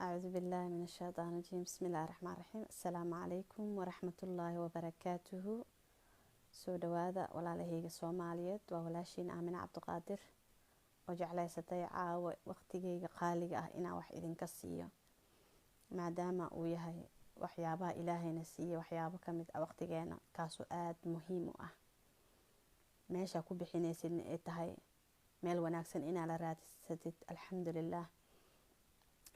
أعوذ بالله من الشيطان الرجيم. بسم الله الرحمن الرحيم. السلام عليكم ورحمة الله وبركاته. سو دواada walaalahayga Soomaaliyeed waa walaashiin Aamina Cabdiqaadir oo jeclaysatay caawa waqtigeyga qaaliga ah inaan wax idinka siiyo maadaama uu yahay waxyaabaha Ilaahayna siiyo waxyaabo kamid ah waqtigeena kaasoo aad muhiim u ah meesha ku bixinaysid ay tahay meel wanaagsan inaad la raadsatid. alxamdulillah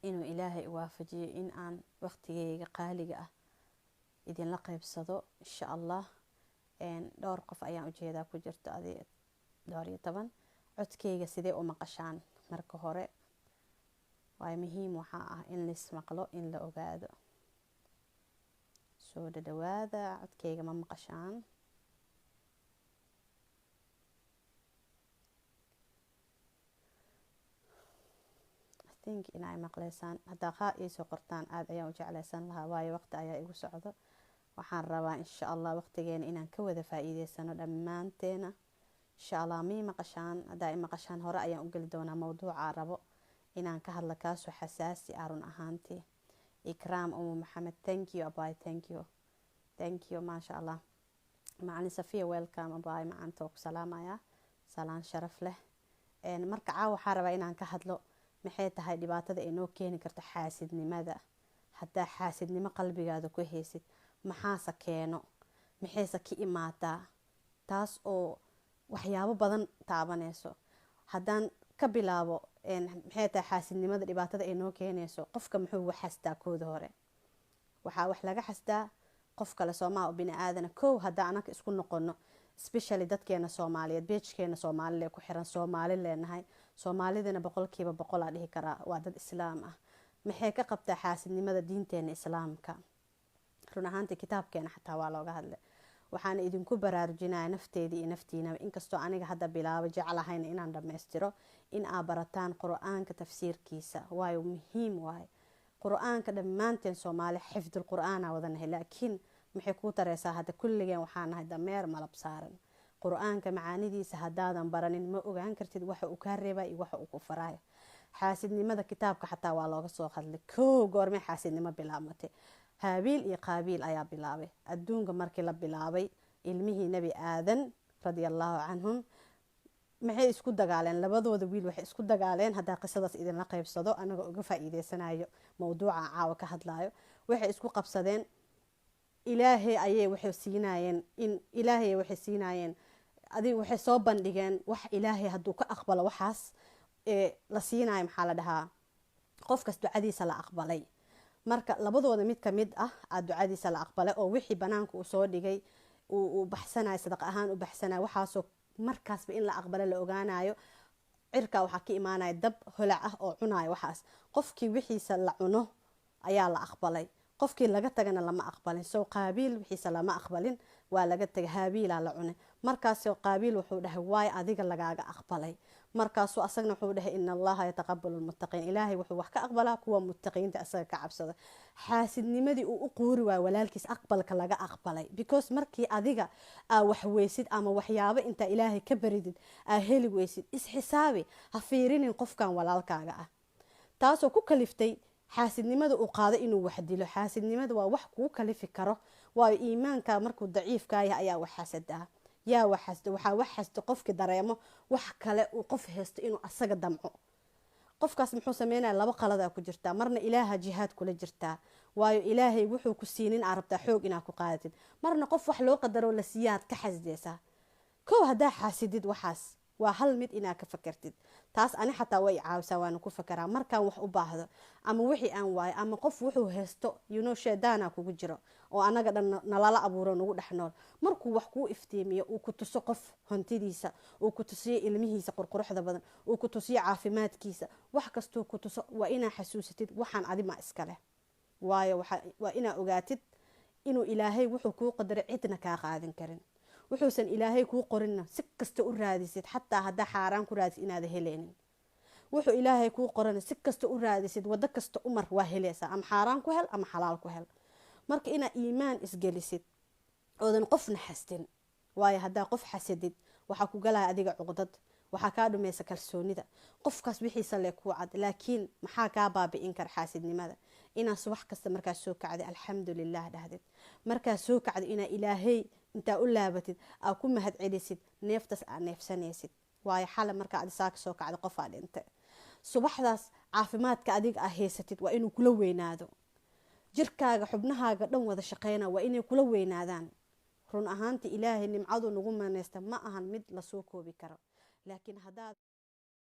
inuu Ilaahay waafajiyo in aan waqtigeyga qaaliga ah idin la qaybsado insha Allah. dhowr qof ayaan u jeedaa ku jirto adii 12 codkeyga sidee u maqashaan marka hore waa muhiim waxa ah in la ismaqlo in la ogaado. soo dhawaada codkeyga ma maqashaan? I think inay maqleysaan hadda qaa iisoo qortaan aad ayaan u jeclaysan lahaa waayo waqti ayaa igu socdo. waxaan rabaa insha Allah waqtigeena inaan ka wada faa'iideysano dhammaanteena insha Allah. mii maqashaan? hadda maqashaan hore ayaan u gali doonaa mawduuca rabo inaan ka hadla kaasoo xasaasi ah run ahaantii. Ikraam Maxamed, thank you abay, thank you maasha Allah. macalin Safiya, welcome abay, macaanta ku salaamaya salaan sharaf leh. marka caawa waxaan rabaa inaan ka hadlo maxay tahay dhibaatada ay noo keeni karto xaasidnimada. haddaa xaasidnimo qalbigaada ku haysid maxaase keeno, maxayse ka imaataa, taas oo waxyaabo badan taabanayso. haddaan ka bilaabo maxay tahay xaasidnimada dhibaatada ay noo keenayso. qofka muxuu wax xastaa kooda hore? waxaa wax laga xastaa qof kale Soomaa oo bini aadana. kow hadda anaka isku noqono especially dadkeena Soomaaliyeed, beejkeena Soomaaliye ku xiran Soomaali leenahay. Soomaalidana 100% aa dhihi karaa waa dad islaam ah. maxay ka qabtaa xaasidnimada diinteena islaamka? run ahaantii kitaabkeena xataa waa looga hadlay. waxaan idinku baraarujinaya nafteedii iyo naftiina inkastoo aniga hadda bilaabo jeclahayn inaan dhammaystiro in aad barataan quraanka tafsiirkiisa waayo muhiim waaye. quraanka dhammaanteen Soomaali xifdul quraana wadanahay laakiin maxay ku taraysaa hadda kulligeen waxaan nahay dameer malab saaran. quraanka macaanidiisa haddaadan baranin ma ogaan kartid waxa uu ka reebay iyo waxa uu ku faraayo. xaasidnimada kitaabka xataa waa looga soo hadlay. kow goormay xaasidnimo bilaabmatay? haabiil iyo qaabiil ayaa bilaabay. adduunka markii la bilaabay ilmihii nebi aadan radiyallahu canhum maxay isku dagaaleen? labadooda wiil waxay isku dagaaleen. haddaa qisadaas idinla qaybsado anaga uga faa'iideysanayo mawduuca caawa ka hadlayo. waxay isku qabsadeen ilaahay ayay waxay siinayeen adiga waxay soo bandhigeen wax ilaahay hadduu ka aqbalo waxaas la siinayo maxaa la dhahaa qofkas ducadiisa la aqbalay. marka labadooda mid ka mid ah ducadiisa la aqbalay oo wixii banaanka uu soo dhigay uu baxsanayo sadaq ahaan u baxsanayo waxaasoo markaasba in la aqbalo la ogaanayo. cirka waxaa ka imaanaya dab holac ah oo cunayo waxaas. qofkii wixiisa la cuno ayaa la aqbalay, qofkii laga tagana lama aqbalin. soo qaabiil wixiisa lama aqbalin waa laga tagay, haabiila la cunay. markaasoo qaabiil wuxuu dhahay waay adiga lagaaga aqbalay. markaasuu asagna wuxuu dhahay inna allaha yataqabbalu almuttaqiin, ilaahay wuxuu wax ka aqbalaa kuwa muttaqiinta asaga ka cabsada. xaasidnimadii uu u quuri waay walaalkiis aqbalka laga aqbalay because markii adiga aa wax weysid ama waxyaabo intaa ilaahay ka baridid aa heli weysid isxisaabi, ha fiirinin qofkan walaalkaaga ah. taasoo ku kaliftay xaasidnimada uu qaado inuu wax dilo. xaasidnimada waa wax kuu kalifi karo waayo iimaanka markuu daciifka yahay ayaa wax xasadaa. yaa wax xasdo? waxaa wax xasdo qofkii dareemo wax kale uu qof haysto inuu asaga damco. qofkaas muxuu sameynaya? laba qalad ku jirtaa. marna ilaaha jihaad kula jirtaa waayo ilaahay wuxuu ku siinin aa rabtaa xoog inaad ku qaadatid. marna qof wax loo qadaro la siiyaad ka xasdeysaa. kow haddaa xaasidid waxaas waa hal mid inaad ka fakartid. taas ani xataa way caawisaa waana ku fakaraa markaan wax u baahdo ama wixii aan waayo ama qof wuxuu haysto shaydaana kugu jiro oo anaga dhan nalala abuuro nagu dhex nool. markuu wax kuu iftiimiyo uu ku tuso qof hantidiisa, uu ku tusiyo ilmihiisa qurquruxda badan, uu ku tusiyo caafimaadkiisa, wax kastuu ku tuso waa inaa xasuusatid waxaan adima iskale waayo waa inaa ogaatid inuu ilaahay wuxuu kuu qadaray cidna kaa qaadan karin. wuxuusan ilaahay kuu qorinna si kasta u raadisid xataa haddaa xaaraan ku raadisid inaada heleynin. wuxuu ilaahay kuu qorana si kasta u raadisid wado kasta umar waa helaysaa ama xaaraan ku hel ama xalaal ku hel. marka inaa iimaan isgelisid oodan qofna xasdin waayo haddaa qof xasadid waxaa ku galaya adiga cuqdad, waxaa kaa dhumaysa kalsoonida. qofkaas wixiisa lee kuu cad, laakiin maxaa kaa baabi'in kara xaasidnimada? inaad subax kasta markaa soo kacday alxamdulilah dhahdid, markaa soo kacday inaa ilaahay intaa u laabatid aa ku mahad celisid neeftaas aa neefsanaysid. waayo xale markaa adi saaka soo kacday qofaa dhintay. subaxdaas caafimaadka adiga aa haysatid waa inuu kula weynaado, jirkaaga xubnahaaga dhan wada shaqeyna waa inay kula weynaadaan. run ahaantii ilaahay nimcadu nagu manaysta ma ahan mid lasoo koobi karo, laakiin haddaad